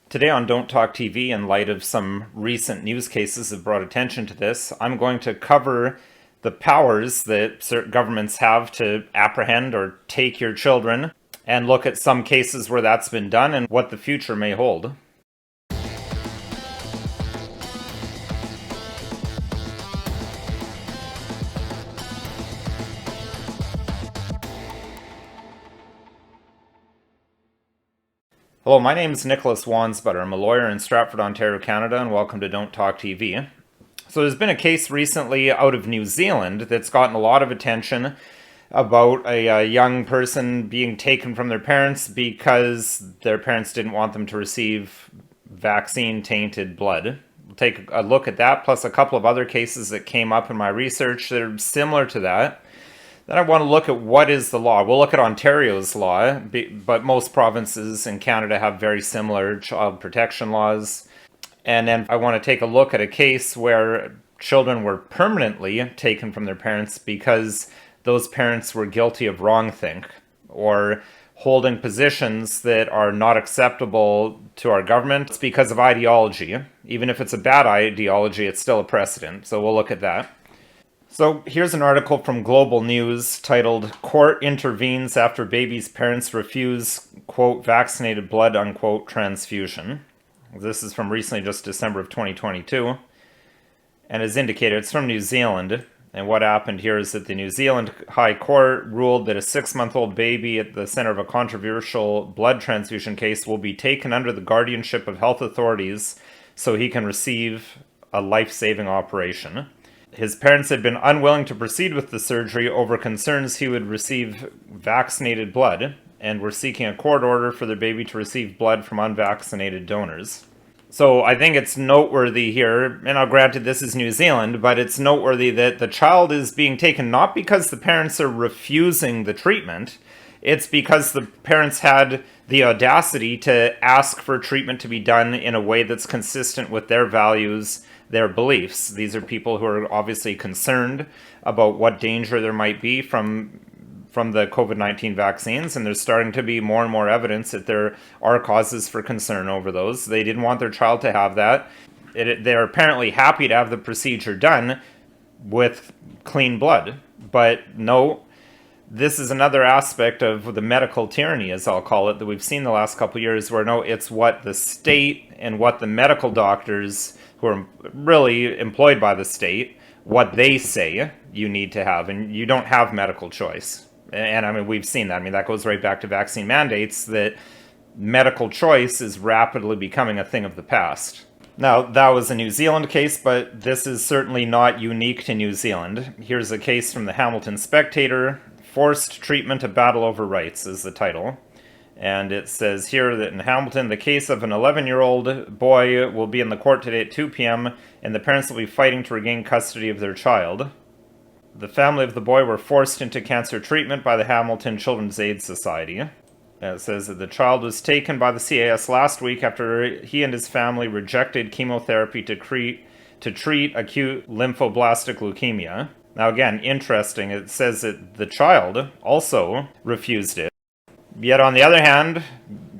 Today on Don't Talk TV, in light of some recent news cases that brought attention to this, I'm going to cover the powers that certain governments have to apprehend or take your children, and look at some cases where that's been done and what the future may hold. Hello, my name is Nicholas Wansbutter. I'm a lawyer in Stratford, Ontario, Canada, and welcome to Don't Talk TV. So there's been a case recently out of New Zealand that's gotten a lot of attention about a young person being taken from their parents because their parents didn't want them to receive vaccine-tainted blood. We'll take a look at that, plus a couple of other cases that came up in my research that are similar to that. Then I want to look at what is the law. We'll look at Ontario's law, but most provinces in Canada have very similar child protection laws. And then I want to take a look at a case where children were permanently taken from their parents because those parents were guilty of wrongthink or holding positions that are not acceptable to our government. It's because of ideology. Even if it's a bad ideology, it's still a precedent. So we'll look at that. So here's an article from Global News titled, "Court Intervenes After Baby's Parents Refuse, quote, vaccinated blood, unquote, transfusion." This is from recently, just December of 2022. And as indicated, it's from New Zealand. And what happened here is that the New Zealand High Court ruled that a 6-month-old baby at the center of a controversial blood transfusion case will be taken under the guardianship of health authorities so he can receive a life-saving operation. His parents had been unwilling to proceed with the surgery over concerns he would receive vaccinated blood, and were seeking a court order for their baby to receive blood from unvaccinated donors. So I think it's noteworthy here, and now granted this is New Zealand, but it's noteworthy that the child is being taken not because the parents are refusing the treatment, it's because the parents had the audacity to ask for treatment to be done in a way that's consistent with their values, their beliefs. These are people who are obviously concerned about what danger there might be from the COVID-19 vaccines, and there's starting to be more and more evidence that there are causes for concern over those. They didn't want their child to have that. They're apparently happy to have the procedure done with clean blood, but no, this is another aspect of the medical tyranny, as I'll call it, that we've seen the last couple of years, where no, it's what the state and what the medical doctors who are really employed by the state, what they say you need to have, and you don't have medical choice. And I mean, we've seen that. I mean, that goes right back to vaccine mandates, that medical choice is rapidly becoming a thing of the past. Now, that was a New Zealand case, but this is certainly not unique to New Zealand. Here's a case from the Hamilton Spectator. "Forced Treatment, a Battle Over Rights" is the title. And it says here that in Hamilton, the case of an 11-year-old boy will be in the court today at 2 p.m., and the parents will be fighting to regain custody of their child. The family of the boy were forced into cancer treatment by the Hamilton Children's Aid Society. And it says that the child was taken by the CAS last week after he and his family rejected chemotherapy to treat acute lymphoblastic leukemia. Now again, interesting, it says that the child also refused it. Yet on the other hand,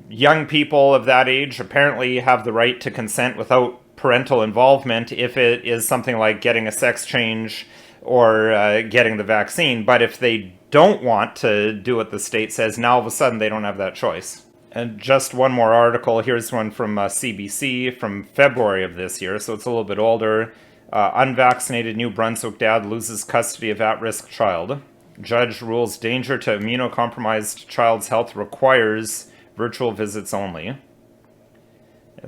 young people of that age apparently have the right to consent without parental involvement if it is something like getting a sex change or getting the vaccine. But if they don't want to do what the state says, now all of a sudden they don't have that choice. And just one more article. Here's one from CBC from February of this year, so it's a little bit older. Unvaccinated New Brunswick dad loses custody of at-risk child. Judge rules danger to immunocompromised child's health requires virtual visits only.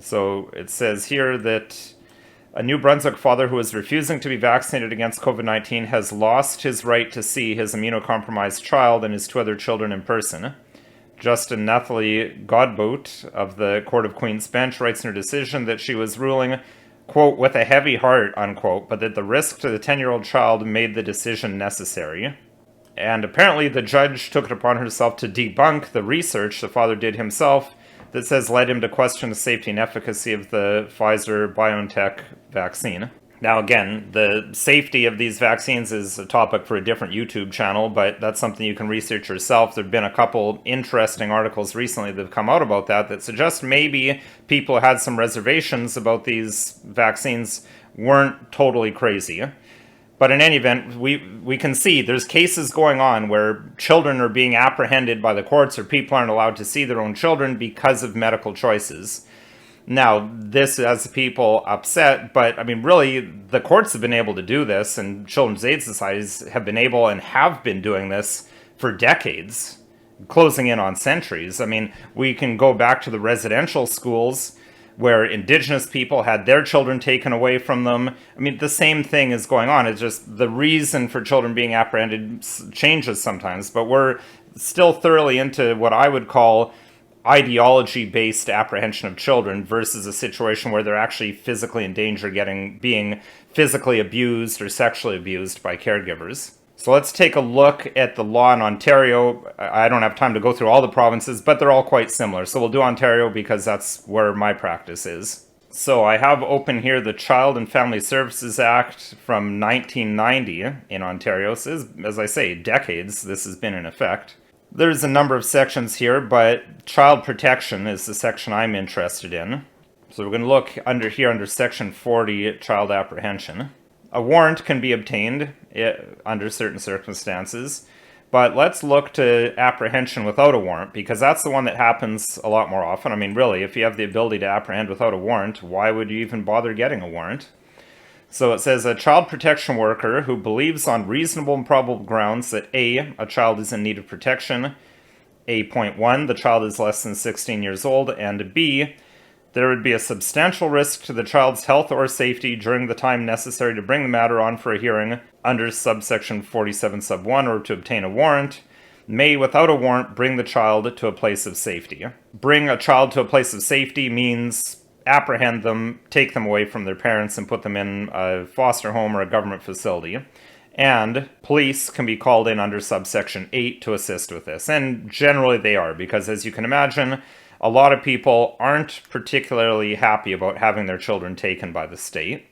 So it says here that a New Brunswick father who is refusing to be vaccinated against COVID-19 has lost his right to see his immunocompromised child and his 2 other children in person. Justin Nathalie Godbout of the Court of Queen's Bench writes in her decision that she was ruling, quote, with a heavy heart, unquote, but that the risk to the 10-year-old child made the decision necessary. And apparently the judge took it upon herself to debunk the research the father did himself that says led him to question the safety and efficacy of the Pfizer-BioNTech vaccine. Now, again, the safety of these vaccines is a topic for a different YouTube channel, but that's something you can research yourself. There have been a couple interesting articles recently that have come out about that suggest maybe people who had some reservations about these vaccines weren't totally crazy. But in any event, we can see there's cases going on where children are being apprehended by the courts, or people aren't allowed to see their own children because of medical choices. Now, this has people upset, but I mean, really, the courts have been able to do this, and children's aid societies have been able and have been doing this for decades, closing in on centuries. I mean, we can go back to the residential schools where Indigenous people had their children taken away from them. I mean, the same thing is going on. It's just the reason for children being apprehended changes sometimes, but we're still thoroughly into what I would call ideology-based apprehension of children versus a situation where they're actually physically in danger, being physically abused or sexually abused by caregivers. So let's take a look at the law in Ontario. I don't have time to go through all the provinces, but they're all quite similar. So we'll do Ontario because that's where my practice is. So I have open here the Child and Family Services Act from 1990 in Ontario. So as I say, decades this has been in effect. There's a number of sections here, but child protection is the section I'm interested in. So we're going to look under section 40 at child apprehension. A warrant can be obtained under certain circumstances, but let's look to apprehension without a warrant, because that's the one that happens a lot more often. I mean, really, if you have the ability to apprehend without a warrant, why would you even bother getting a warrant? So it says a child protection worker who believes on reasonable and probable grounds that A, a child is in need of protection, A.1, the child is less than 16 years old, and B, there would be a substantial risk to the child's health or safety during the time necessary to bring the matter on for a hearing under subsection 47 sub 1 or to obtain a warrant, may, without a warrant, bring the child to a place of safety. Bring a child to a place of safety means apprehend them, take them away from their parents, and put them in a foster home or a government facility. And police can be called in under subsection 8 to assist with this. And generally they are, because as you can imagine, a lot of people aren't particularly happy about having their children taken by the state.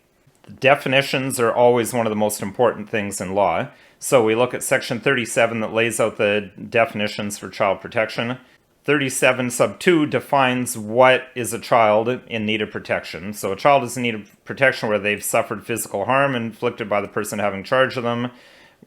The definitions are always one of the most important things in law. So we look at section 37 that lays out the definitions for child protection. 37 sub 2 defines what is a child in need of protection. So a child is in need of protection where they've suffered physical harm inflicted by the person having charge of them,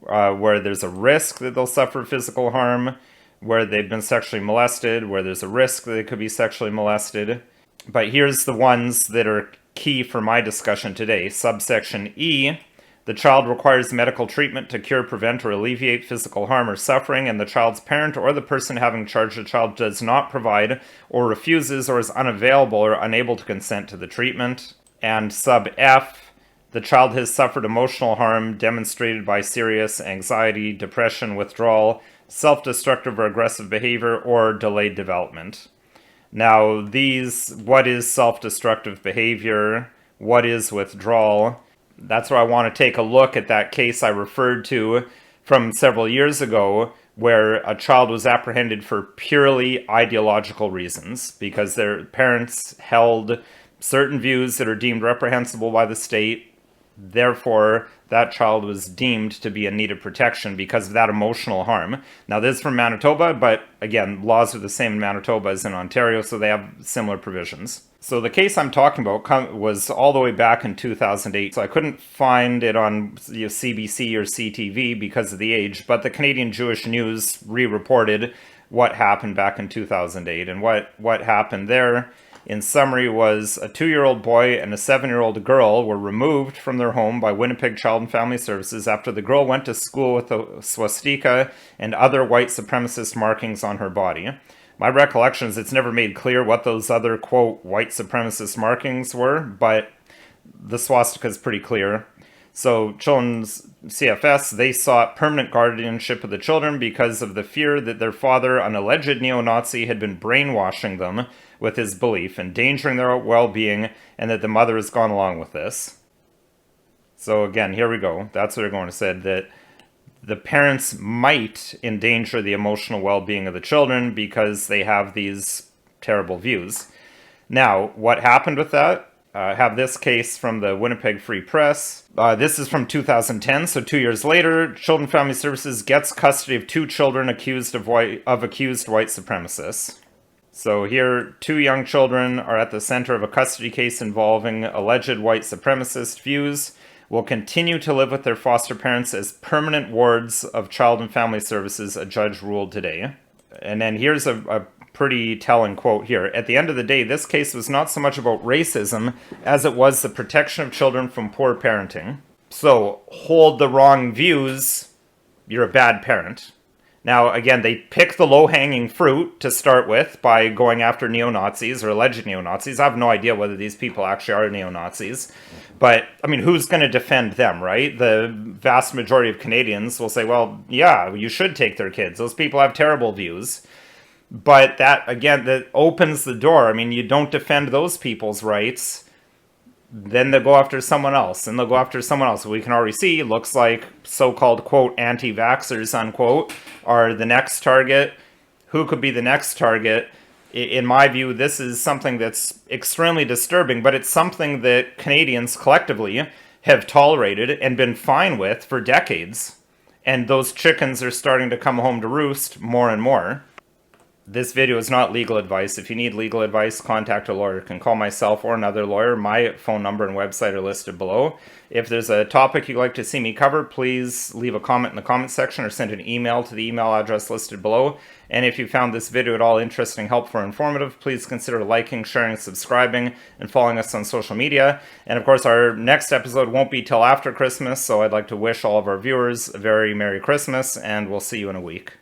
where there's a risk that they'll suffer physical harm, where they've been sexually molested, where there's a risk that they could be sexually molested. But here's the ones that are key for my discussion today. Subsection E, the child requires medical treatment to cure, prevent, or alleviate physical harm or suffering, and the child's parent or the person having charge of the child does not provide or refuses or is unavailable or unable to consent to the treatment. And sub F, the child has suffered emotional harm demonstrated by serious anxiety, depression, withdrawal, self-destructive or aggressive behavior, or delayed development. Now, what is self-destructive behavior? What is withdrawal? That's where I want to take a look at that case I referred to from several years ago, where a child was apprehended for purely ideological reasons, because their parents held certain views that are deemed reprehensible by the state. Therefore, that child was deemed to be in need of protection because of that emotional harm. Now, this is from Manitoba, but again, laws are the same in Manitoba as in Ontario, so they have similar provisions. So the case I'm talking about was all the way back in 2008, so I couldn't find it on CBC or CTV because of the age, but the Canadian Jewish News re-reported what happened back in 2008, and what happened there, in summary, was a 2-year-old boy and a 7-year-old girl were removed from their home by Winnipeg Child and Family Services after the girl went to school with a swastika and other white supremacist markings on her body. My recollection is it's never made clear what those other, quote, white supremacist markings were, but the swastika is pretty clear. So Children's CFS, they sought permanent guardianship of the children because of the fear that their father, an alleged neo-Nazi, had been brainwashing them with his belief, endangering their well-being, and that the mother has gone along with this. So again, here we go. That's what they're going to say, that the parents might endanger the emotional well-being of the children because they have these terrible views. Now, what happened with that? Have this case from the Winnipeg Free Press. This is from 2010, so 2 years later. Children and Family Services gets custody of 2 children accused of accused white supremacists. So here, 2 young children are at the center of a custody case involving alleged white supremacist views, will continue to live with their foster parents as permanent wards of Child and Family Services, a judge ruled today. And then here's a pretty telling quote here. At the end of the day, this case was not so much about racism as it was the protection of children from poor parenting. So, hold the wrong views, you're a bad parent. Now, again, they pick the low-hanging fruit to start with by going after neo-Nazis or alleged neo-Nazis. I have no idea whether these people actually are neo-Nazis. But, I mean, who's going to defend them, right? The vast majority of Canadians will say, well, yeah, you should take their kids. Those people have terrible views. But that, again, that opens the door. I mean, you don't defend those people's rights, then they'll go after someone else, and they'll go after someone else. We can already see, looks like so-called, quote, anti-vaxxers, unquote, are the next target. Who could be the next target? In my view, this is something that's extremely disturbing, but it's something that Canadians collectively have tolerated and been fine with for decades. And those chickens are starting to come home to roost more and more. This video is not legal advice. If you need legal advice, contact a lawyer. You can call myself or another lawyer. My phone number and website are listed below. If there's a topic you'd like to see me cover, please leave a comment in the comment section or send an email to the email address listed below. And if you found this video at all interesting, helpful, or informative, please consider liking, sharing, subscribing, and following us on social media. And of course, our next episode won't be till after Christmas, so I'd like to wish all of our viewers a very Merry Christmas, and we'll see you in a week.